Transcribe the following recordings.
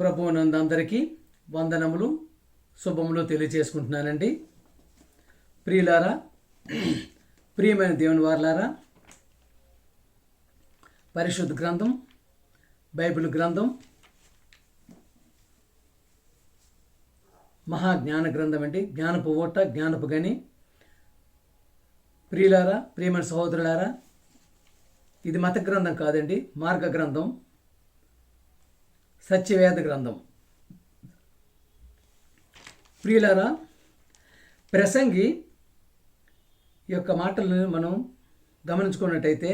ప్రభువునందు అందరికీ వందనములు శుభములు తెలియజేసుకుంటున్నానండి. ప్రియులారా, ప్రియమైన దేవుని వారలారా, పరిశుద్ధ గ్రంథం బైబిల్ గ్రంథం మహాజ్ఞాన గ్రంథం అండి. జ్ఞానపు ఓట, జ్ఞానపు గని. ప్రియులారా, ప్రియమైన సహోదరులారా, ఇది మత గ్రంథం కాదండి, మార్గ గ్రంథం, సత్యవేద గ్రంథం. ప్రియులారా, ప్రసంగి యొక్క మాటలను మనం గమనించుకున్నట్టయితే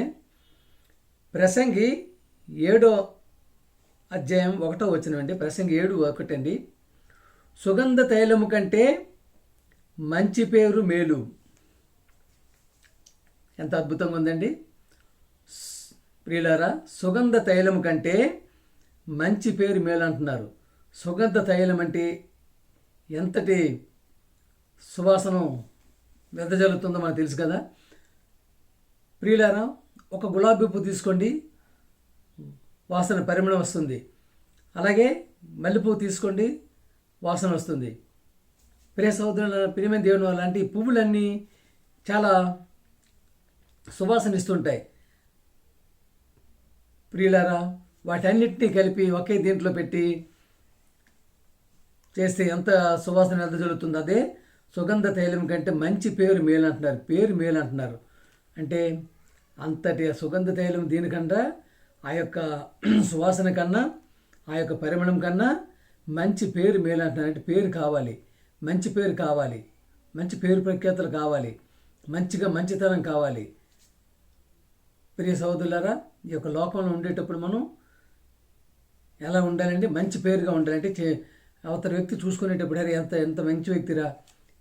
ప్రసంగి 7వ అధ్యాయం 1వ వచనం. ప్రసంగి 7:1 అండి. సుగంధ తైలము కంటే మంచి పేరు మేలు. ఎంత అద్భుతంగా ఉందండి. ప్రియులారా, సుగంధ తైలము కంటే మంచి పేరు మేలు అంటున్నారు. సుగంధ తైలం అంటే ఎంతటి సువాసన వెదజల్లుతుందో మనకు తెలుసు కదా. ప్రియులారా, ఒక గులాబీ పువ్వు తీసుకోండి, వాసన పరిమళం వస్తుంది. అలాగే మల్లెపువ్వు తీసుకోండి, వాసన వస్తుంది. ప్రియ సహోదరుల, ప్రియమైన దేవుని అలాంటి పువ్వులన్నీ చాలా సువాసన ఇస్తుంటాయి. ప్రియులారా, వాటన్నిటినీ కలిపి ఒకే దీంట్లో పెట్టి చేస్తే ఎంత సువాసన ఎంత జరుగుతుంది. అదే సుగంధ తైలం కంటే మంచి పేరు మేలు అంటున్నారు. పేరు మేలు అంటున్నారు అంటే అంతటి సుగంధ తైలం దీనికన్నా, ఆ యొక్క సువాసన కన్నా, ఆ యొక్క పరిమళం కన్నా మంచి పేరు మేలు అంటున్నారు. అంటే పేరు కావాలి, మంచి పేరు కావాలి, మంచి పేరు ప్రఖ్యాతలు కావాలి, మంచితనం కావాలి. ప్రియ సహోదరులారా, ఈ యొక్క లోకంలో ఉండేటప్పుడు మనం ఎలా ఉండాలంటే మంచి పేరుగా ఉండాలంటే అవతల వ్యక్తి చూసుకునేటప్పుడు అరే ఎంత మంచి వ్యక్తిరా,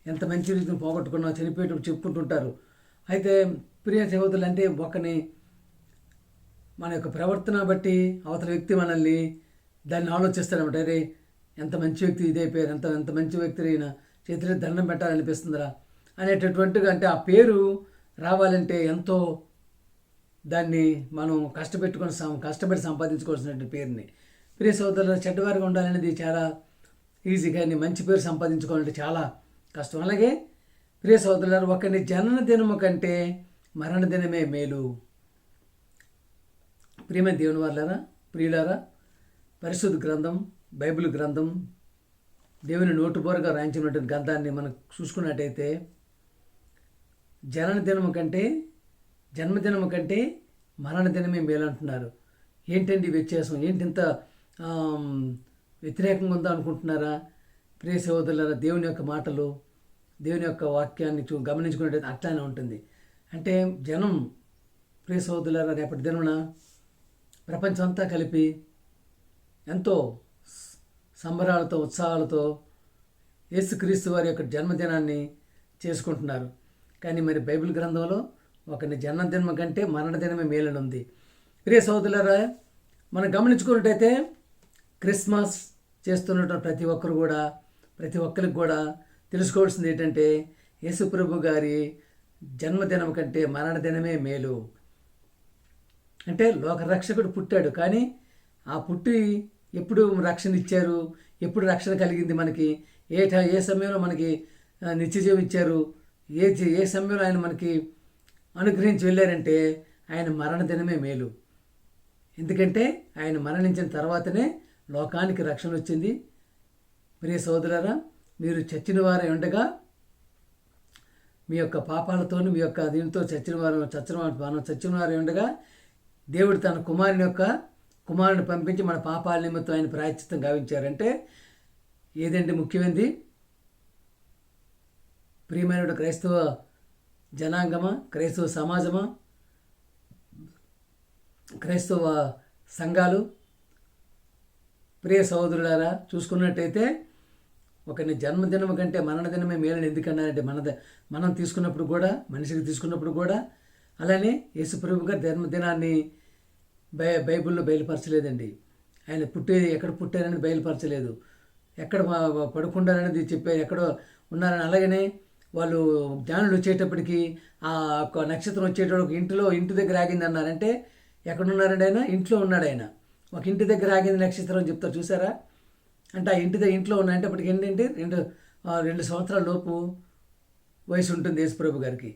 ఎంత మంచి వ్యక్తిని పోగొట్టుకున్నా, చనిపోయేటప్పుడు చెప్పుకుంటుంటారు. అయితే ప్రియ సహోదరులు అంటే ఒకని మన యొక్క ప్రవర్తన బట్టి అవతల వ్యక్తి మనల్ని దాన్ని ఆలోచిస్తాడనమాట. అరే ఎంత మంచి వ్యక్తి ఇదైపోయారు, ఎంత మంచి వ్యక్తి అయినా చేతిలో దండం పెట్టాలనిపిస్తుందిరా అనేటటువంటిగా. అంటే ఆ పేరు రావాలంటే ఎంతో దాన్ని మనం కష్టపడి సంపాదించుకోవాల్సినటువంటి పేరుని. ప్రియ సోదరులు, చెడ్డవారిగా ఉండాలనేది చాలా ఈజీ, కానీ మంచి పేరు సంపాదించుకోవాలంటే చాలా కష్టం. అలాగే ప్రియ సోదరులారు, ఒకరిని జనన దినము కంటే మరణ దినమే మేలు. ప్రియమైన దేవుని వారలారా, ప్రియులారా, పరిశుద్ధ గ్రంథం బైబిల్ గ్రంథం దేవుని నోటుబోరుగా రాయించినటువంటి గ్రంథాన్ని మనం చూసుకున్నట్టయితే జన్మదినము కంటే మరణ దినమే మేలు అంటున్నారు. ఏంటండి వ్యత్యాసం? ఏంటి ఇంత వ్యతిరేకంగా ఉందో అనుకుంటున్నారా? ప్రియ సహోదరులారా, దేవుని యొక్క మాటలు, దేవుని యొక్క వాక్యాన్ని గమనించుకున్నట్టయితే అట్లానే ఉంటుంది. అంటే జనం, ప్రియ సహోదరులారా, రేపటి దినమున ప్రపంచం అంతా కలిపి ఎంతో సంబరాలతో, ఉత్సాహాలతో యేసుక్రీస్తు వారి యొక్క జన్మదినాన్ని చేసుకుంటున్నారు. కానీ మరి బైబిల్ గ్రంథంలో ఒకరిని జన్మదినం కంటే మరణ దినమే మేలని ఉంది. ప్రియ సహోదరులారా, మనం గమనించుకున్నట్టయితే క్రిస్మస్ చేస్తున్నటువంటి ప్రతి ఒక్కరికి కూడా తెలుసుకోవాల్సింది ఏంటంటే యేసుప్రభు గారి జన్మదినం కంటే మరణ దినమే మేలు. అంటే లోకరక్షకుడు పుట్టాడు, కానీ ఆ పుట్టి ఎప్పుడు రక్షణ ఇచ్చారు, ఎప్పుడు రక్షణ కలిగింది మనకి, ఏ సమయంలో మనకి నిత్యజీవం ఇచ్చారు, ఏ సమయంలో ఆయన మనకి అనుగ్రహించి వెళ్ళారంటే ఆయన మరణ దినమే మేలు. ఎందుకంటే ఆయన మరణించిన తర్వాతనే లోకానికి రక్షణ వచ్చింది. ప్రియ సోదరులారా, మీరు చచ్చిన వారై ఉండగా, మీ యొక్క పాపాలతోని, మీ యొక్క దీనితో చచ్చిన వారై ఉండగా దేవుడు తన కుమారుని పంపించి మన పాపాల నిమిత్తం ఆయన ప్రాయశ్చిత్తం గావించారంటే ఏదంటే ముఖ్యమైనది? ప్రియమైన క్రైస్తవ జనాంగమా, క్రైస్తవ సమాజమా, క్రైస్తవ సంఘాలు, ప్రియ సహోదరులారా, చూసుకున్నట్టయితే ఒకరిని జన్మదినం కంటే మరణ దినమే మేలని ఎందుకన్నారంటే మనం తీసుకున్నప్పుడు కూడా, మనిషికి తీసుకున్నప్పుడు కూడా, అలానే యేసుప్రభు గారి జన్మదినాన్ని బైబిల్లో బయలుపరచలేదండి. ఆయన ఎక్కడ పుట్టారనేది బయలుపరచలేదు, ఎక్కడ పడుకుంటారనేది చెప్పారు, ఎక్కడో ఉన్నారని. అలాగనే వాళ్ళు జ్ఞానులు వచ్చేటప్పటికి ఆ నక్షత్రం వచ్చేటప్పుడు ఇంటి దగ్గర ఆగింది అన్నారంటే ఎక్కడున్నారండి? ఆయన ఇంట్లో ఉన్నాడు. ఆయన ఒక ఇంటి దగ్గర ఆగింది నక్షత్రం అని చెప్తారు, చూసారా? అంటే ఆ ఇంట్లో ఉన్నాయంటే అప్పటికి ఏంటంటే 2 సంవత్సరాల లోపు వయసు ఉంటుంది యేసుప్రభు గారికి.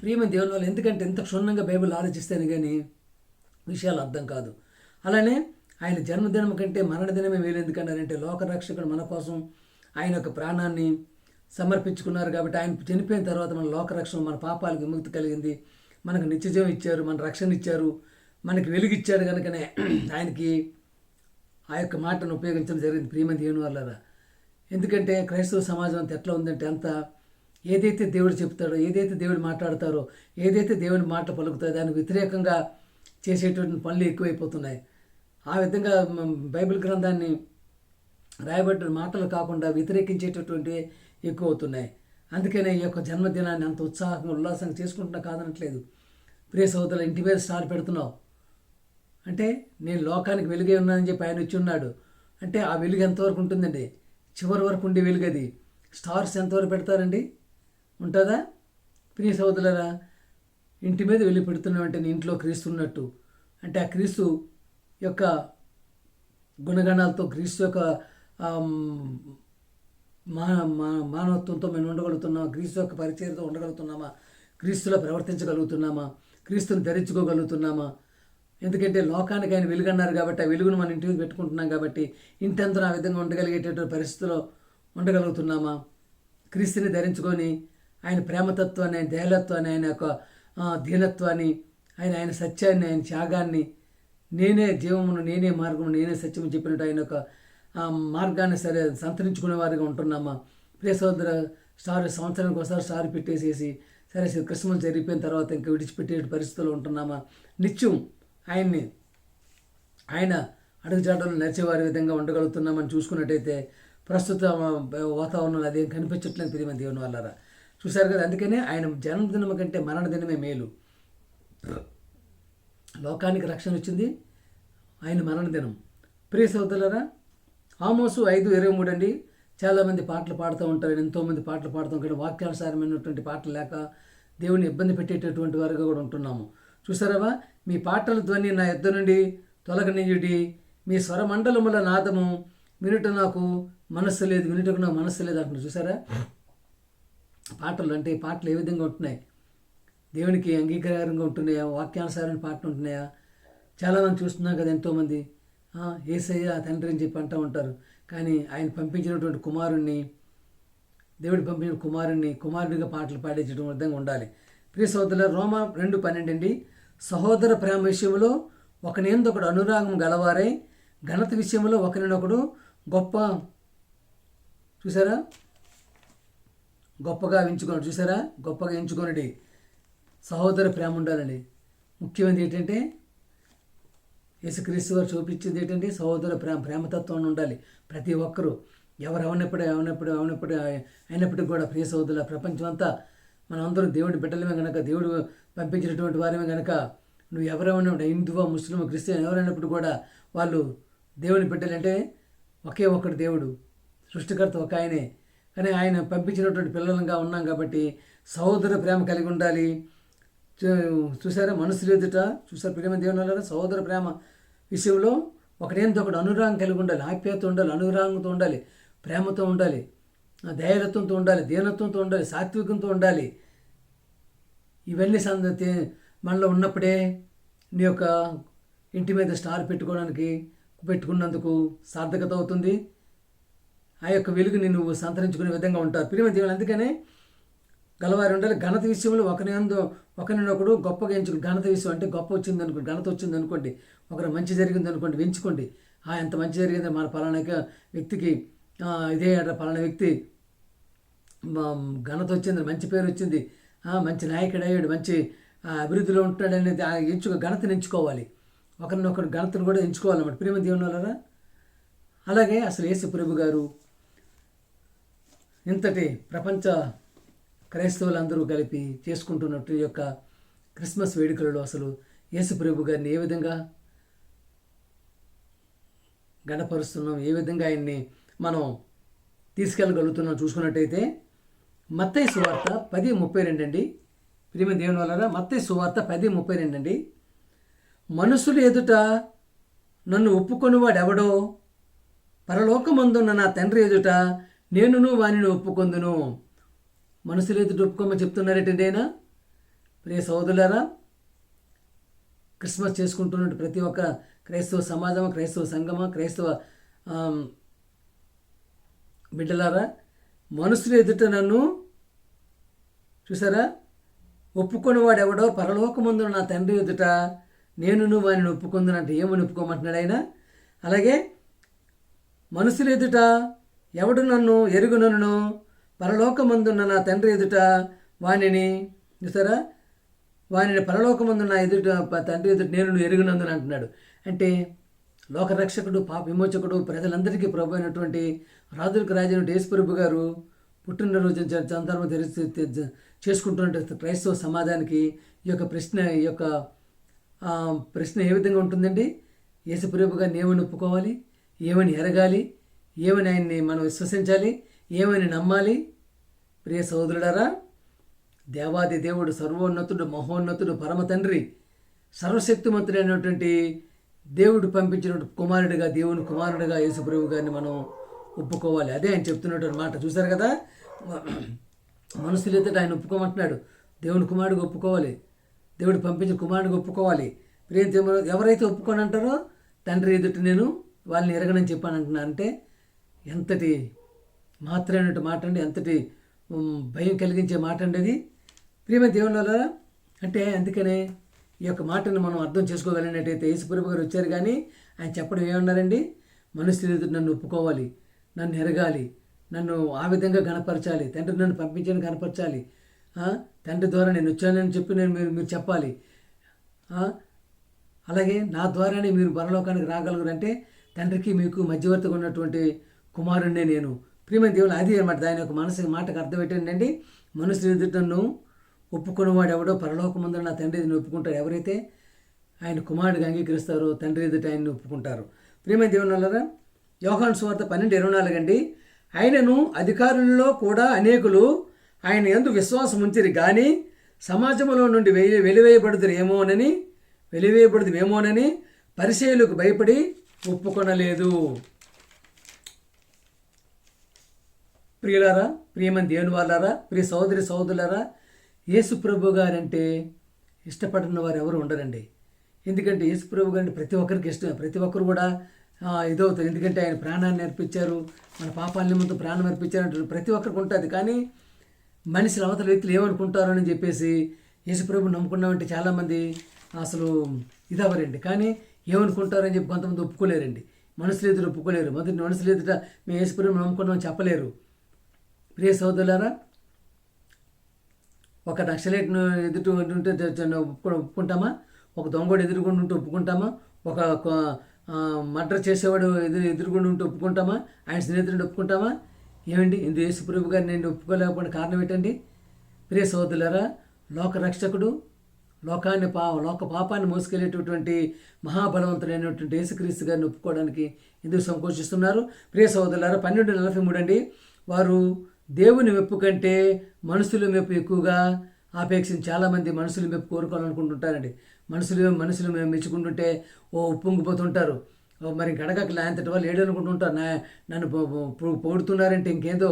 ప్రియమైన దేవుని వల్ల, ఎందుకంటే ఎంత క్షుణ్ణంగా బైబిల్ ఆలోచిస్తేనే కానీ విషయాలు అర్థం కాదు. అలానే ఆయన జన్మదినం కంటే మరణదినమే మేలు. ఎందుకన్నారంటే లోకరక్షకుడు మన కోసం ఆయన యొక్క ప్రాణాన్ని సమర్పించుకున్నారు కాబట్టి, ఆయన చనిపోయిన తర్వాత మన లోకరక్షణ, మన పాపాలకు విముక్తి కలిగింది, మనకు నిత్యజీవం ఇచ్చారు, మన రక్షణ ఇచ్చారు, మనకి వెలుగిచ్చాడు. కనుకనే ఆయనకి ఆ యొక్క మాటను ఉపయోగించడం జరిగింది. ప్రియమైన దేవుని వల్ల, ఎందుకంటే క్రైస్తవ సమాజం అంతా ఎట్లా ఉందంటే, అంత ఏదైతే దేవుడు చెప్తాడో, ఏదైతే దేవుడు మాట్లాడతారో, ఏదైతే దేవుని మాట పలుకుతారో దానికి వ్యతిరేకంగా చేసేటువంటి పనులు ఎక్కువైపోతున్నాయి. ఆ విధంగా బైబిల్ గ్రంథాన్ని రాయబడిన మాటలు కాకుండా వ్యతిరేకించేటటువంటి ఎక్కువ అవుతున్నాయి. అందుకనే ఈ యొక్క జన్మదినాన్ని అంత ఉత్సాహంగా ఉల్లాసంగా చేసుకుంటున్నా కాదనట్లేదు. ప్రియ సోదరుల, ఇంటి మీద స్టార్ పెడుతున్నావు అంటే నేను లోకానికి వెలుగే ఉన్నానని చెప్పి ఆయన వచ్చి ఉన్నాడు అంటే ఆ వెలుగు ఎంతవరకు ఉంటుందండి? చివరి వరకు ఉండే వెలుగు అది. స్టార్స్ ఎంతవరకు పెడతారండి? ఉంటుందా? ప్రియ సోదరులారా, ఇంటి మీద వెళ్ళి పెడుతున్నామంటే నీ ఇంట్లో క్రీస్తు ఉన్నట్టు. అంటే ఆ క్రీస్తు యొక్క గుణగణాలతో, క్రీస్తు యొక్క మానవత్వంతో మేము ఉండగలుగుతున్నామా? క్రీస్తు యొక్క పరిచర్యతో ఉండగలుగుతున్నామా? క్రీస్తులో ప్రవర్తించగలుగుతున్నామా? క్రీస్తుని ధరించుకోగలుగుతున్నామా? ఎందుకంటే లోకానికి ఆయన వెలుగు అన్నారు కాబట్టి ఆ వెలుగును మన ఇంటి మీద పెట్టుకుంటున్నాం కాబట్టి ఇంటంతా ఆ విధంగా ఉండగలిగేటటువంటి పరిస్థితిలో ఉండగలుగుతున్నామా? క్రీస్తుని ధరించుకొని ఆయన ప్రేమతత్వాన్ని, ఆయన దయాలత్వాన్ని, ఆయన యొక్క దీనత్వాన్ని, ఆయన సత్యాన్ని, ఆయన త్యాగాన్ని, నేనే జీవమును, నేనే మార్గము, నేనే సత్యము చెప్పినట్టు ఆయన యొక్క మార్గాన్ని సరే సంతరించుకునే వారిగా ఉంటున్నామా? ప్రియ సోదర, సంవత్సరానికి ఒకసారి స్టార్ పెట్టేసేసి సరే క్రిస్మస్ జరిగిపోయిన తర్వాత ఇంకా విడిచిపెట్టే పరిస్థితుల్లో ఉంటున్నామా? నిత్యం ఆయన అడుగుజాడలు నడిచేవారి విధంగా ఉండగలుగుతున్నామని చూసుకున్నట్టయితే ప్రస్తుత వాతావరణంలో అదేం కనిపించట్లేదు. ప్రియమైన దేవుని వల్ల చూశారు కదా. అందుకనే ఆయన జన్మదినం కంటే మరణదినమే మేలు. లోకానికి రక్షణ వచ్చింది ఆయన మరణదినం. ప్రియ సోదరులారా, ఆమోసు 5:23 అండి. చాలామంది పాటలు పాడుతూ ఉంటారు, ఎంతోమంది పాటలు పాడుతూ ఉంటారు. వాక్యానుసారమైనటువంటి పాటలు లేక దేవుని ఇబ్బంది పెట్టేటటువంటి వారుగా కూడా ఉంటున్నాము. చూసారావా? మీ పాటల ధ్వని నా యొద్ద నుండి తొలగనీయుడి, మీ స్వరమండలముల నాదము వినుట నాకు మనస్సు లేదు, వినుటకు నాకు మనస్సు లేదు అంటున్నారు. చూసారా? పాటలు అంటే పాటలు ఏ విధంగా ఉంటున్నాయి? దేవునికి అంగీకారంగా ఉంటున్నాయా? వాక్యానుసారమైన పాటలు ఉంటున్నాయా? చాలామంది చూస్తున్నాం కదా, ఎంతోమంది యేసయ్య తండ్రి అని చెప్పి అంటూ ఉంటారు. కానీ ఆయన పంపించినటువంటి కుమారుణ్ణి, దేవుడు పంపించిన కుమారుడిగా పాటలు పాడేటటువంటి విధంగా ఉండాలి. ప్రియ సోదరుల, రోమా 2:12 అండి. సహోదర ప్రేమ విషయంలో ఒకనేందొకడు అనురాగం గలవారై ఘనత విషయంలో ఒకరినొకడు గొప్పగా ఎంచుకోండి. చూసారా? గొప్పగా ఎంచుకోనండి. సహోదర ప్రేమ ఉండాలండి. ముఖ్యమైనది ఏంటంటే యేసుక్రీస్తు వారు చూపించేది ఏంటంటే సహోదర ప్రేమతత్వం ఉండాలి. ప్రతి ఒక్కరూ ఎవరు అయినప్పటికీ కూడా ప్రియ సహోదరుల, ప్రపంచం అంతా మనం అందరం దేవుడి బిడ్డలమే కనుక, దేవుడు పంపించినటువంటి వారమే కనుక, నువ్వు ఎవరైనా హిందువా, ముస్లిం, క్రిస్టియన్ ఎవరైనప్పుడు కూడా వాళ్ళు దేవుని బిడ్డలు. అంటే ఒకే ఒక్కడు దేవుడు, సృష్టికర్త ఒక ఆయనే. కానీ ఆయన పంపించినటువంటి పిల్లలంగా ఉన్నాం కాబట్టి సహోదర ప్రేమ కలిగి ఉండాలి. చూసారా? మనసులు ఎదుట చూసారు ప్రియమైన దేవుని వల్ల సహోదర ప్రేమ విషయంలో ఒకడేందొకడు అనురాగం కలిగి ఉండాలి, ఆప్యాయత ఉండాలి, అనురాగంతో ఉండాలి, ప్రేమతో ఉండాలి, ధైర్యత్వంతో ఉండాలి, దీనత్వంతో ఉండాలి, సాత్వికంతో ఉండాలి. ఇవన్నీ సంగతి మనలో ఉన్నప్పుడే నీ యొక్క ఇంటి మీద స్టార్ పెట్టుకున్నందుకు సార్థకత అవుతుంది. ఆ యొక్క వెలుగుని నువ్వు సంతరించుకునే విధంగా ఉంటారు ప్రియమైన దేవుని. అందుకనే గలవారి ఉండాలి. ఘనత విషయంలో ఒకరినొకడు గొప్పగా ఎంచుకుని, ఘనత విషయం అంటే ఘనత వచ్చింది అనుకోండి, ఒకరు మంచి జరిగింది అనుకోండి, వెంచుకోండి. ఎంత మంచి జరిగింది, మన పలానా వ్యక్తికి ఇదే పలానా వ్యక్తి ఘనత వచ్చింది, మంచి పేరు వచ్చింది, మంచి నాయకుడు అయ్యాడు, మంచి అభివృద్ధిలో ఉంటున్నాడు అనేది ఘనతను ఎంచుకోవాలి. ఒకరినొకరు ఘనతను కూడా ఎంచుకోవాలన్నమాట ప్రియమైన దేవుని వల్ల. అలాగే అసలు యేసు ప్రభు గారు ఇంతటి ప్రపంచ క్రైస్తవులందరూ కలిపి చేసుకుంటున్నట్టు యొక్క క్రిస్మస్ వేడుకలలో అసలు యేసు ప్రభు గారిని ఏ విధంగా గణపరుస్తున్నాం, ఏ విధంగా ఆయన్ని మనం తీసుకెళ్ళగలుగుతున్నాం చూసుకున్నట్టయితే మత్తయి సువార్త 10:32 అండి. ప్రియమైన దేవుని వల్ల మత్తయి సువార్త 10:32 అండి. మనుషులు ఎదుట నన్ను ఒప్పుకొనివాడెవడో పరలోకమందున్న నా తండ్రి ఎదుట నేనును వానిని ఒప్పుకొందును. మనుషులు ఎదుట ఒప్పుకోమని చెప్తున్నారేటండి ఆయన. ప్రియ సోదరులారా, క్రిస్మస్ చేసుకుంటున్నట్టు ప్రతి ఒక్క క్రైస్తవ సమాజం, క్రైస్తవ సంఘమ, క్రైస్తవ బిడ్డలారా, మనుషులు ఎదుట నన్ను చూసారా, ఒప్పుకొనివాడు ఎవడో పరలోకమందున నా తండ్రి ఎదుట నేనును వానిని ఒప్పుకొందునంటే ఏమని ఒప్పుకోమంటున్నాడు ఆయన. అలాగే మనుషులు ఎదుట ఎవడు నన్ను ఎరుగునను పరలోకమందున్న నా తండ్రి ఎదుట వానిని చూసారా, వానిని పరలోకమందున్న ఎదుట తండ్రి ఎదుట నేను ఎరుగునందున అంటున్నాడు. అంటే లోకరక్షకుడు, పాప విమోచకుడు, ప్రజలందరికీ ప్రభు అయినటువంటి రాజులకు రాజైన యేసు ప్రభు గారు పుట్టినరోజు సందర్భం చేసుకుంటున్న క్రైస్తవ సమాజానికి ఈ యొక్క ప్రశ్న ఏ విధంగా ఉంటుందండి? యేసు ప్రభు గారిని ఏమని ఒప్పుకోవాలి, ఏమని ఎరగాలి, ఏమని ఆయన్ని మనం విశ్వసించాలి, ఏమని నమ్మాలి? ప్రియ సోదరులారా, దేవాది దేవుడు, సర్వోన్నతుడు, మహోన్నతుడు, పరమ తండ్రి, సర్వశక్తిమంతుడైనటువంటి దేవుడు పంపించినటువంటి కుమారుడిగా, దేవుని కుమారుడిగా యేసు ప్రభు గారిని మనం ఒప్పుకోవాలి. అదే ఆయన చెప్తున్నటువంటి మాట. చూశారు కదా, మనుషులు ఎదుట ఆయన ఒప్పుకోమంటున్నాడు. దేవుని కుమారుడిగా ఒప్పుకోవాలి, దేవుడు పంపించిన కుమారుడిగా ఒప్పుకోవాలి. ప్రియ ఎవరైతే ఒప్పుకొని అంటారో తండ్రి ఎదుట నేను వాళ్ళని ఎరగనని చెప్పాను అంటున్నా. అంటే ఎంతటి మాత్రమైనటువంటి మాట అండి, ఎంతటి భయం కలిగించే మాట అండి అది. ప్రియమైన దేవుని వల్ల అంటే అందుకనే ఈ యొక్క మాటను మనం అర్థం చేసుకోగలిగినట్టయితే యేసుప్రభు గారు వచ్చారు, కానీ ఆయన చెప్పడం ఏమన్నారండి? మనుషులు ఎదుట నన్ను ఒప్పుకోవాలి, నన్ను ఎరగాలి, నన్ను ఆ విధంగా గణపరచాలి, తండ్రి నన్ను పంపించని గణపరచాలి, తండ్రి ద్వారా నేను వచ్చానని చెప్పి మీరు చెప్పాలి. అలాగే నా ద్వారానే మీరు పరలోకానికి రాగలగరంటే తండ్రికి మీకు మధ్యవర్తిగా ఉన్నటువంటి కుమారుణ్ణే నేను. ప్రియమైన దేవుడు అది అనమాట. దాని యొక్క మాటకు అర్థం ఏంటండి? మనుషులు ఎదుట నన్ను ఒప్పుకున్నవాడు ఎవడో పరలోకమందున నా తండ్రి ఎదుట ఒప్పుకుంటారు. ఎవరైతే ఆయన కుమారుడిగా అంగీకరిస్తారో తండ్రి ఎదుట ఆయన్ని ఒప్పుకుంటారు. ప్రియమైన దేవుని వల్ల యోహాను సువార్త 12:24 అండి. ఆయనను అధికారులలో కూడా అనేకులు ఆయన యందు విశ్వాసం ఉంచిరి, కానీ సమాజంలో నుండి వెలివేయబడుదువేమోనని పరిసయ్యులకు భయపడి ఒప్పుకొనలేదు. ప్రియులారా, ప్రియమైన దేవుని వాళ్ళారా, ప్రియ సోదరులారా, యేసు ప్రభు గారంటే ఇష్టపడిన వారు ఎవరు ఉండరండి. ఎందుకంటే యేసు ప్రభు గారంటే ప్రతి ఒక్కరికి ఇష్టమే. ప్రతి ఒక్కరు కూడా ఇదవుతుంది. ఎందుకంటే ఆయన ప్రాణాన్ని అర్పించారు, మన పాపాల నిమిత్తం ప్రాణం అర్పించారంటారు. ప్రతి ఒక్కరికి ఉంటుంది. కానీ మనుషులు అవతల వ్యక్తులు ఏమనుకుంటారు అని చెప్పేసి యేసు ప్రభు నమ్ముకున్నామంటే చాలామంది అసలు ఇదవరండి. కానీ ఏమనుకుంటారని చెప్పి కొంతమంది ఒప్పుకోలేరండి. మనుషులు ఎదురు ఒప్పుకోలేరు. మనుషులు ఎదుట మేము యేసు ప్రభువుని నమ్ముకున్నామని చెప్పలేరు. ప్రియ సోదరులారా, ఒక నక్సలైట్ను ఎదుటి ఉంటే ఒప్పుకుంటామా? ఒక దొంగడు ఎదురుగుండి ఉంటే ఒప్పుకుంటామా? ఒక మర్డర్ చేసేవాడు ఎదురుగుండి ఉంటే ఒప్పుకుంటామా? ఆయన స్నేహితుడిని ఒప్పుకుంటామా? ఏమండి, ఇందు యేసు ప్రభు గారిని నేను ఒప్పుకోలేకపోయిన కారణం ఏంటండి? ప్రియ సోదరులారా, లోకరక్షకుడు, లోక పాపాన్ని మోసుకెళ్ళేటటువంటి మహాబలవంతుడైనటువంటి యేసుక్రీస్తు గారిని ఒప్పుకోవడానికి ఎందుకు సంకోచిస్తున్నారు? ప్రియ సోదరులారా, 12:43 అండి. వారు దేవుని మెప్పు కంటే మనుషుల మెప్పు ఎక్కువగా ఆపేక్షించి చాలామంది మనుషుల మెప్పు కోరుకోవాలనుకుంటుంటారండి. మనుషులు మేము మెచ్చుకుంటుంటే ఉప్పొంగిపోతుంటారు. మరి గడగకలా అంతటి వాళ్ళు ఏడనుకుంటుంటారు, నన్ను పొగుడుతున్నారంటే ఇంకేదో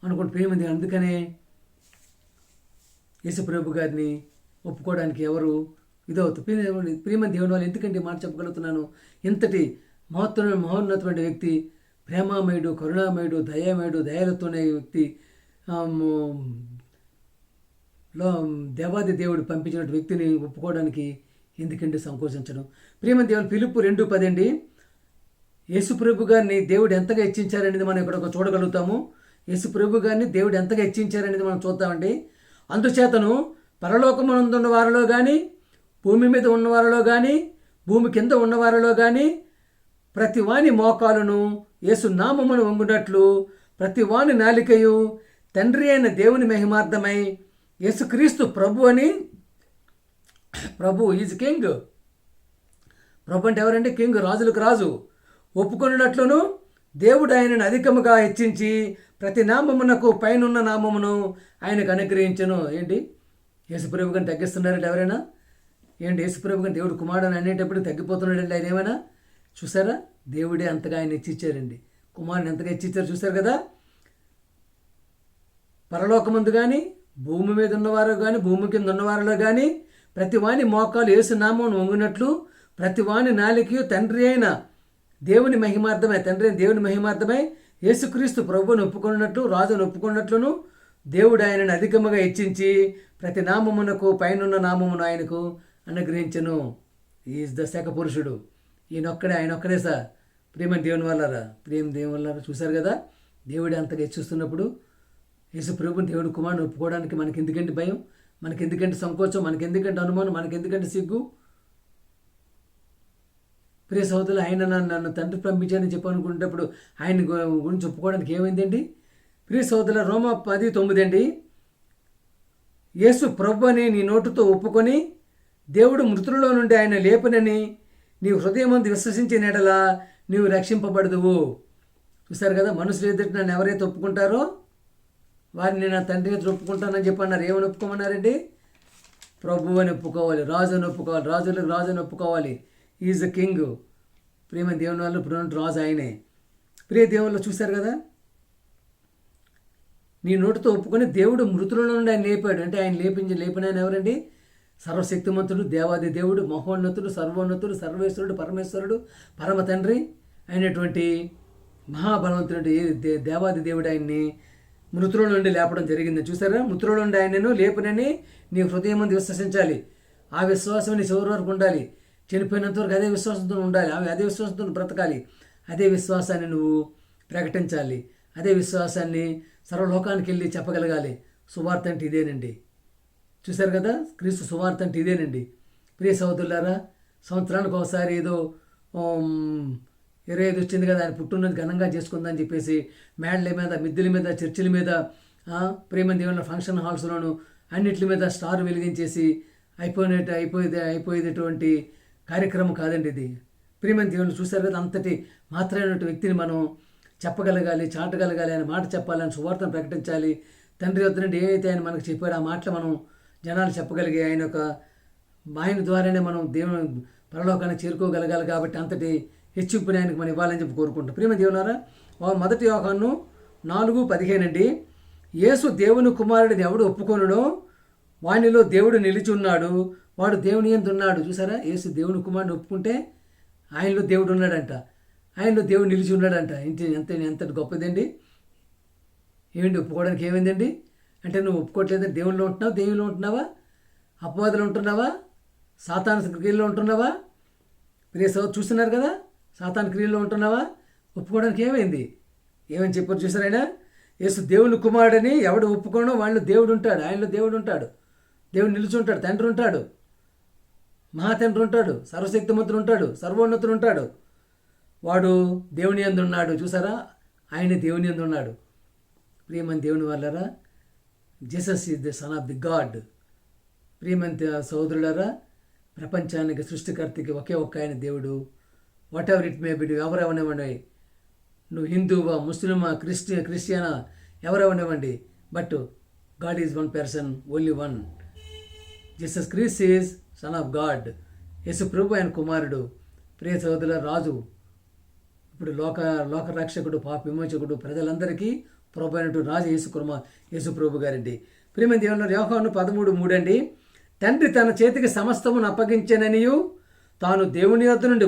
అనుకుంటూ ప్రియమంది. అందుకనే యేసుప్రభు గారిని ఒప్పుకోవడానికి ఎవరు ఇదవుతుంది. ప్రియమంది దేవుని వాళ్ళు ఎందుకంటే మాట చెప్పగలుగుతున్నాను? ఇంతటి మహోన్నతమైన వ్యక్తి, ప్రేమామయుడు, కరుణామయుడు, దయామయుడు, దయాలతోనే వ్యక్తి, దేవాది దేవుడు పంపించిన వ్యక్తిని ఒప్పుకోవడానికి ఎందుకంటే సంకోచించడం? ప్రియమైన దేవుడు ఫిలిప్పు 2:10 అండి. యేసుప్రభు గారిని దేవుడు ఎంతగా హెచ్చించారనేది మనం ఇక్కడ చూడగలుగుతాము. యేసుప్రభు గారిని దేవుడు ఎంతగా హెచ్చించారనేది మనం చూద్దామండి. అందుచేతను పరలోకమునందున్న వారిలో కానీ, భూమి మీద ఉన్నవారిలో కానీ, భూమి కింద ఉన్నవారిలో కానీ ప్రతి వాని మోకాలును యేసు నామమును వంగునట్లు ప్రతి వాని నాలికయు తండ్రి అయిన దేవుని మహిమార్థమై యేసుక్రీస్తు ప్రభు ఈజ్ కింగ్. ప్రభు అంటే ఎవరంటే కింగ్, రాజులకు రాజు. ఒప్పుకొనున్నట్లును దేవుడు ఆయనను అధికముగా హెచ్చించి ప్రతి నామమునకు పైనున్న నామమును ఆయనకు అనుగ్రహించను. ఏంటి, యేసుప్రభు గారిని తగ్గిస్తున్నారంటే ఎవరైనా? ఏంటి, యేసుప్రభు గారిని దేవుడు కుమారుడు అనేటప్పుడు తగ్గిపోతున్నాడంటే ఆయన ఏమైనా? చూసారా, దేవుడే అంతగా ఆయన ఇచ్చిచ్చారండి. కుమారుని ఎంతగా ఇచ్చిచ్చారు చూసారు కదా. పరలోకమందు కానీ, భూమి మీద ఉన్నవారు కానీ, భూమి కింద ఉన్నవారిలో కానీ ప్రతి వాని మోకాలు యేసు నామమున వంగినట్లు, ప్రతి వాని నాలికయు తండ్రి అయిన దేవుని మహిమార్థమై, తండ్రి అయిన దేవుని మహిమార్థమై యేసుక్రీస్తు ప్రభువును ఒప్పుకున్నట్లు, రాజును ఒప్పుకున్నట్లును దేవుడు ఆయనను అధికముగా హెచ్చించి ప్రతి నామమునకు పైనున్న నామమును ఆయనకు అనుగ్రహించను. ఈజ్ ద శక పురుషుడు. ఆయన ఒక్కడే సార్. ప్రేమ దేవుని వల్లరా, ప్రేమ దేవుని వల్లరా. చూశారు కదా, దేవుడు అంతగా హెచ్చిస్తున్నప్పుడు యేసు ప్రభుని దేవుడు కుమారుని ఒప్పుకోవడానికి మనకి ఎందుకంటే భయం, మనకి ఎందుకంటే సంకోచం, మనకి ఎందుకంటే అనుమానం, మనకి ఎందుకంటే సిగ్గు? ప్రియ సహోదరులు, ఆయన నన్ను తండ్రి పంపించానని చెప్పనుకునేటప్పుడు ఆయన గురించి ఒప్పుకోవడానికి ఏమైందండి? ప్రియ సహోదరుల, రోమా 10:9 అండి. యేసు ప్రభు అని నీ నోటుతో ఒప్పుకొని దేవుడు మృతులలో నుండి ఆయన లేపనని నీ హృదయమందు విశ్వసించిన ఎడలా నీవు రక్షింపబడదువు. చూసారు కదా, మనుషులు ఎదుటి నన్ను ఎవరైతే ఒప్పుకుంటారో వారిని నా తండ్రి ఎదురు ఒప్పుకుంటానని చెప్పన్నారు. ఏమని ఒప్పుకోమన్నారండి? ప్రభు అని ఒప్పుకోవాలి, రాజు అని ఒప్పుకోవాలి, రాజులకు రాజు అని ఒప్పుకోవాలి. Is the king. ప్రేమ దేవుని వాళ్ళు ఇప్పుడు రాజు ఆయనే. ప్రియ దేవుళ్ళు చూశారు కదా, నీ నోటితో ఒప్పుకొని దేవుడు మృతుల నుండి ఆయన లేపాడు. అంటే ఆయన లేపిన ఆయన ఎవరండి? సర్వశక్తిమంతుడు, దేవాది దేవుడు, మహోన్నతుడు, సర్వోన్నతుడు, సర్వేశ్వరుడు, పరమేశ్వరుడు, పరమ తండ్రి అయినటువంటి మహాబలవంతుడు దేవాది దేవుడు ఆయన్ని మృతుల నుండి లేపడం జరిగింది. చూసారా, మృతుల నుండి ఆయనను లేపనని నీ హృదయం మంది విశ్వసించాలి. ఆ విశ్వాసం నీ చివరి వరకు ఉండాలి. చనిపోయినంత వరకు అదే విశ్వాసంతో ఉండాలి. అదే విశ్వాసంతో బ్రతకాలి. అదే విశ్వాసాన్ని నువ్వు ప్రకటించాలి. అదే విశ్వాసాన్ని సర్వలోకానికి వెళ్ళి చెప్పగలగాలి. సువార్త అంటే ఇదేనండి. చూశారు కదా, క్రీస్తు సువార్త అంటే ఇదేనండి. ప్రియ సహోదరులారా, సంవత్సరానికి ఒకసారి ఏదో 25 వచ్చింది కదా, ఆయన పుట్టినరోజు ఘనంగా చేసుకుందని చెప్పేసి మేడల మీద, మిద్దెల మీద, చర్చిల మీద, ప్రేమ దేవుళ్ళ ఫంక్షన్ హాల్స్లోను అన్నిటి మీద స్టార్ వెలిగించేసి అయిపోయేటువంటి కార్యక్రమం కాదండి ఇది. ప్రేమ దేవుళ్ళు చూశారు కదా, అంతటి మాత్రమైనటువంటి వ్యక్తిని మనం చెప్పగలగాలి, చాటగలగాలి, ఆయన మాట చెప్పాలని, సువార్తను ప్రకటించాలి. తండ్రి వద్ద నుండి ఏవైతే ఆయన మనకు చెప్పాడో ఆ మాటలు మనం జనాలు చెప్పగలిగే ఆయన ద్వారానే మనం దేవుని పరలోకాన్ని చేరుకోగలగాలి. కాబట్టి అంతటి హెచ్చింపుని ఆయనకు మనం ఇవ్వాలని చెప్పి కోరుకుంటాం. ప్రేమ దేవులారా, 1 యోహాను 4:15 అండి. యేసు దేవుని కుమారుడిని ఎవడు ఒప్పుకొనుడో వానిలో దేవుడు నిలిచి ఉన్నాడు, వాడు దేవుని యందు ఉన్నాడు. చూసారా, యేసు దేవుని కుమారుడిని ఒప్పుకుంటే ఆయనలో దేవుడు ఉన్నాడంట, ఆయనలో దేవుడు నిలిచి ఉన్నాడంట. ఎంత గొప్పదండి. ఏమిటి ఒప్పుకోవడానికి ఏమైందండి? అంటే నువ్వు ఒప్పుకోవట్లేదని దేవునిలో ఉంటున్నావా, దేవునిలో ఉంటున్నావా, అపవాదులు ఉంటున్నావా, సాతాను క్రియల్లో ఉంటున్నావా? ప్రియ చూస్తున్నారు కదా, సాతాను క్రియల్లో ఉంటున్నావా? ఒప్పుకోవడానికి ఏమైంది? ఏమని చెప్పారు చూసారు ఆయన? యేసు దేవుని కుమారుడని ఎవడు ఒప్పుకోనో వాళ్ళు దేవుడు ఉంటాడు, ఆయనలో దేవుడు ఉంటాడు, దేవుడు నిలిచి ఉంటాడు, తండ్రి ఉంటాడు, మహాతండ్రి ఉంటాడు, సర్వశక్తిమంతుడు ఉంటాడు, సర్వోన్నతుడు ఉంటాడు. వాడు దేవుని యందు ఉన్నాడు. చూసారా, ఆయన దేవుని యందు ఉన్నాడు. ప్రియమని దేవుని వాళ్ళరా, Jesus is the son of the God. ప్రియమంత సోదరులారా, ప్రపంచానికి సృష్టికర్తకి ఒకే ఒక్క ఆయన దేవుడు. Whatever it may be, ఎవరెవనివ్వండి, నువ్వు హిందువా, ముస్లిమా, క్రిస్టియనా, ఎవరెవనివ్వండి, but God is one person, only one. Jesus Christ is son of God. Yesu ప్రభు ఆయన కుమారుడు. ప్రియ సోదరుల రాజు, ఇప్పుడు లోక రక్షకుడు, పాప విమోచకుడు, ప్రజలందరికీ ప్రభు అయినటువంటి రాజు యేసు ప్రభు గారండి. ప్రియమైన దేవుని యోహాను 13:3 అండి. తండ్రి తన చేతికి సమస్తమును అప్పగించననియు, తాను దేవుని యొద్ద నుండి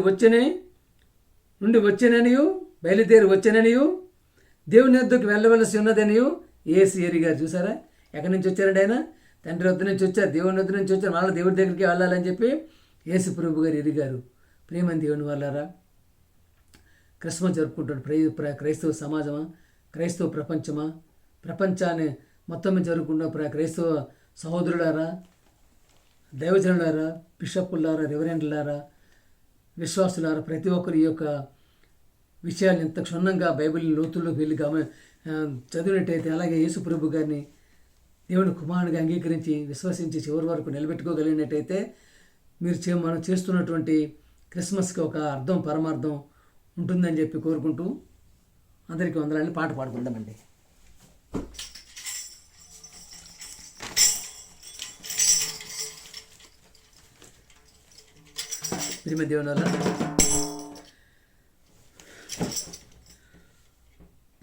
వచ్చిననియు బయలుదేరి వచ్చిననియు, దేవుని యొద్దకు వెళ్ళవలసి ఉన్నదనియు యేసు ఎరిగారు. చూసారా, ఎక్కడి నుంచి వచ్చారండి ఆయన? తండ్రి వద్ద నుంచి వచ్చారు, దేవుని వద్ద నుంచి వచ్చారు, మళ్ళీ దేవుడి దగ్గరికి వెళ్ళాలని చెప్పి యేసు ప్రభు గారు ఎరిగారు. ప్రియమైన దేవుని వాళ్ళారా, క్రిస్మస్ జరుపుకుంటాడు క్రైస్తవ సమాజమా, క్రైస్తవ ప్రపంచమా, ప్రపంచాన్ని మొత్తం జరుపుకుంటున్న క్రైస్తవ సహోదరులారా, దైవజనులారా, బిషప్పులారా, రెవరెండ్లారా, విశ్వాసులారా, ప్రతి ఒక్కరు ఈ యొక్క విషయాన్ని ఎంత క్షుణ్ణంగా బైబిల్ లోతుల్లోకి వెళ్ళి చదివినట్టయితే, అలాగే యేసు ప్రభు గారిని దేవుని కుమారుడిగా అంగీకరించి విశ్వసించి చివరి వరకు నిలబెట్టుకోగలిగినట్టయితే మనం చేస్తున్నటువంటి క్రిస్మస్కి ఒక అర్థం, పరమార్థం ఉంటుందని చెప్పి కోరుకుంటూ అందరికీ వందనాలని పాట పాడుకుందామండి. ప్రియమైన దేవుని వల్ల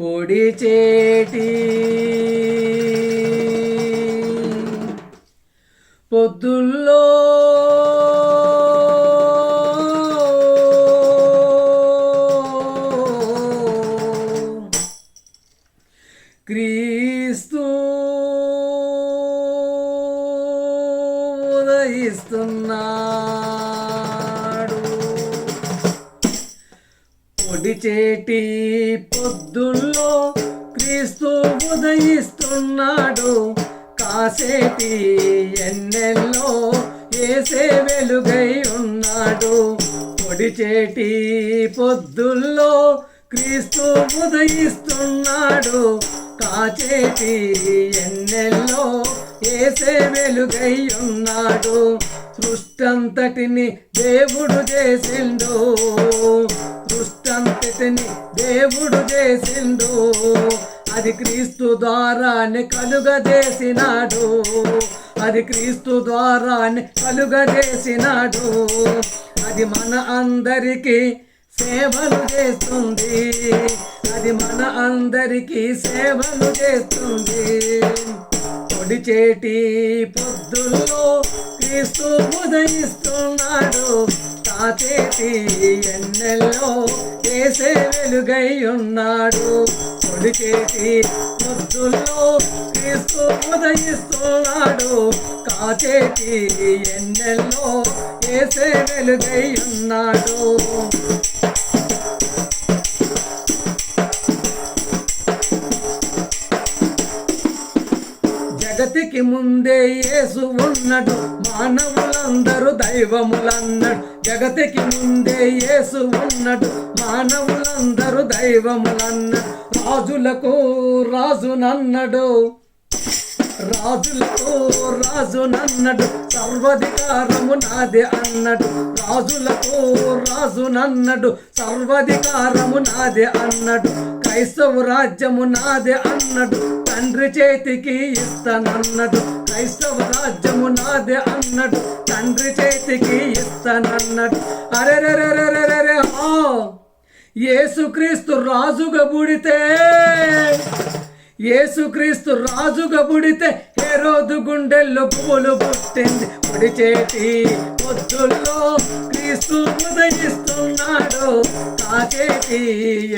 పొడిచేటి పొద్దుల్లో క్రీస్తు ఉదయిస్తున్నాడు. పొడిచేటి పొద్దుల్లో క్రీస్తు ఉదయిస్తున్నాడు. కాసేటి ఎన్నెల్లో యేసే వెలుగై ఉన్నాడు. పొడిచేటి పొద్దుల్లో క్రీస్తు ఉదయిస్తున్నాడు. కాచేటి ఎన్నెల్లో యేసే వెలుగై ఉన్నాడు. సృష్టంతటిని దేవుడు చేసిండు. సృష్టంతటిని దేవుడు చేసిండు. అది క్రీస్తు ద్వారానే కలుగజేసినాడు. అది క్రీస్తు ద్వారానే కలుగజేసినాడు. అది మన అందరికీ సేవలు చేస్తుంది. అది మన అందరికీ సేవలు చేస్తుంది. పొడిచేటి పొద్దుల్లో క్రీస్తు ఉదయిస్తున్నాడు. కాచేటి ఎన్నెల్లో యేసే వెలుగై ఉన్నాడు. పొడిచేటి పొద్దుల్లో క్రీస్తు ఉదయిస్తున్నాడు. కాచేటి ఎన్నెల్లో యేసే వెలుగై ఉన్నాడు. జగతికి ముందే యేసు ఉన్నాడు. మానవులందరూ దైవములన్నాడు. జగతికి ముందే యేసు ఉన్నాడు. మానవులందరూ దైవములన్నాడు. రాజులకు రాజునన్నాడు. రాజులకు రాజునన్నాడు. సర్వాధికారము నాదే అన్నాడు. రాజులకు రాజునన్నాడు. సర్వాధికారము నాదే అన్నాడు. క్రైస్తవ రాజ్యము నాదే అన్నాడు. తండ్రి చేతికి ఇస్తానన్నాడు. క్రైస్తవ రాజ్యము నాదే అన్నాడు. తండ్రి చేతికి ఇస్తానన్నాడు. అరెరెరెరెరెరె యేసుక్రీస్తు రాజుగా పుడితే, యేసుక్రీస్తు రాజుగా పుడితే హేరోదు గుండెల్లో పువ్వులు పుట్టింది. పొడిచేటి పొద్దుల్లో క్రీస్తు ఉదయిస్తున్నాడు. కాచేటి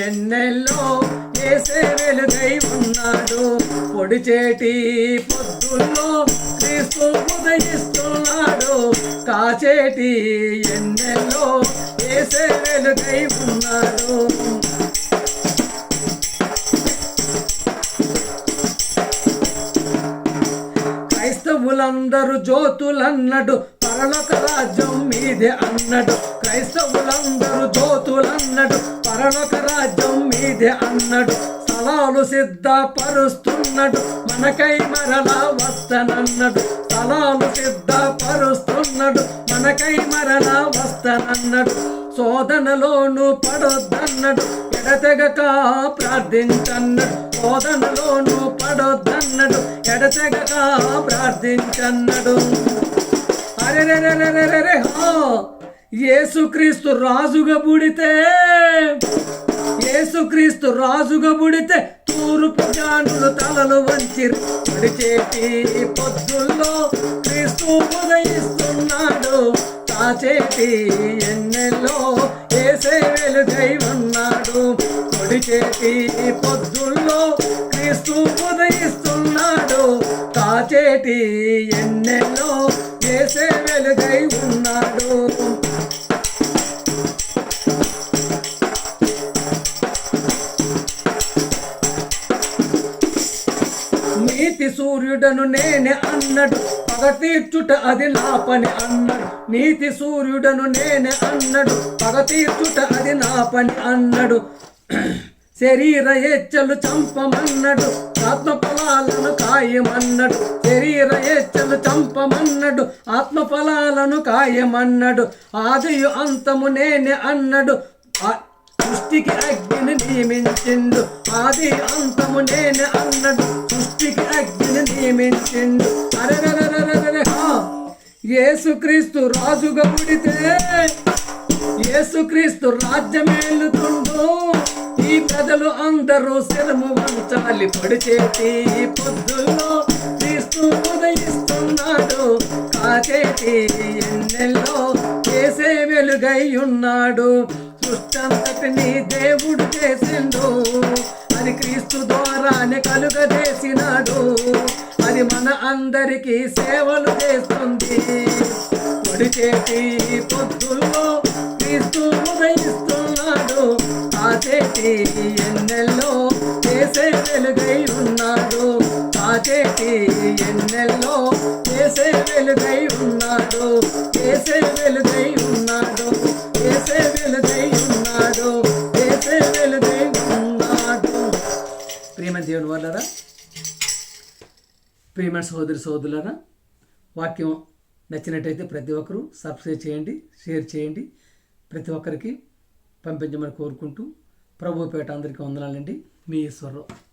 ఎన్నెల్లో యేసే వెలుగై ఉన్నాడు. పొడిచేటి పొద్దుల్లో క్రీస్తు ఉదయిస్తున్నాడు. కాచేటి ఎన్నెల్లో యేసే వెలుగై ఉన్నాడు. క్రైస్తవులందరూ జ్యోతులన్నాడు. పరలోక రాజ్యం మీదే అన్నాడు. క్రైస్తవులందరూ జ్యోతులన్నాడు. పరలోక రాజ్యం మీదే అన్నాడు. స్థలాలు సిద్ధపరుస్తున్నాడు. మనకై మరలా వస్తానన్నాడు. స్థలాలు సిద్ధపరుస్తున్నాడు. మనకై మరలా వస్తానన్నాడు. శోధనలోను పడొద్దన్నాడు. ఎడతెగక ప్రార్థించన్నాడు. శోధనలోను పడొద్దన్నాడు. ఎడతెగక ప్రార్థించన్నాడు. అరెరెరెరెరెరె యేసుక్రీస్తు రాజుగా పుడితే, యేసుక్రీస్తు రాజుగా పుడితే తూర్పు జానులు తలలు వంచిరి. పొడిచేటి పొద్దుల్లో క్రీస్తు ఉదయిస్తున్నాడు. కాచేటి ఎన్నెల్లో యేసే వెలుగై ఉన్నాడు. పొడిచేటి పొద్దుల్లో క్రీస్తు ఉదయిస్తున్నాడు. కాచేటి ఎన్నెల్లో యేసే వెలుగై ఉన్నాడు. నీతి సూర్యుడను నేనే అన్నాడు. పగ తీర్చుట అది నా పని అన్నాడు. నీతి సూర్యుడను నేనే అన్నాడు. పగ తీర్చుట అది నా పని అన్నాడు. శరీర ఎచ్చలు చంపమన్నాడు. ఆత్మ ఫలాలను కాయమన్నాడు. శరీర ఎచ్చలు చంపమన్నాడు. ఆత్మ ఫలాలను కాయమన్నాడు. ఆదియు అంతము నేనే అన్నాడు. సృష్టికి అగ్నిని నియమించిండు. ఆది అంతము నేనే అన్నాడు. సృష్టికి అగ్నిని నియమించిండు. అరెరెరెరెరెరె యేసుక్రీస్తు రాజుగా పుడితే యేసుక్రీస్తు రాజ్యమేలుతుండు. ఈ ప్రజలు అందరూ శరము వంచాలి పొడిచేటి పొద్దుల్లో క్రీస్తు ఉదయిస్తున్నాడు. కాచేటి ఎన్నెల్లో చేసే వెలుగై ఉన్నాడు. సృష్టంతటిని దేవుడు చేసిండు, అది క్రీస్తు ద్వారానే కలుగజేసినాడు. అది మన అందరికీ సేవలు చేస్తుంది. పొడిచేటి పొద్దుల్లో క్రీస్తు ఉదయిస్తున్నాడు. కాచేటి ఎన్నెల్లో చేసే వెలుగై ఉన్నాడు. కాచేటి ఎన్నెల్లో చేసే వెలుగై ఉన్నాడు. చేసే వెలుగై ఉన్నాడు. చేసే వెలుగై ఉన్నాడు. చేసే వెలుగై ఉన్నాడు. ప్రియమైన దేవుని వాళ్ళరా, ప్రియమైన సోదరులారా, వాక్యం నచ్చినట్టయితే ప్రతి ఒక్కరూ సబ్స్క్రైబ్ చేయండి, షేర్ చేయండి, ప్రతి ఒక్కరికి పంపించమని కోరుకుంటూ ప్రభుపేట అందరికీ వందనాలండి. మీ ఈశ్వరరావు.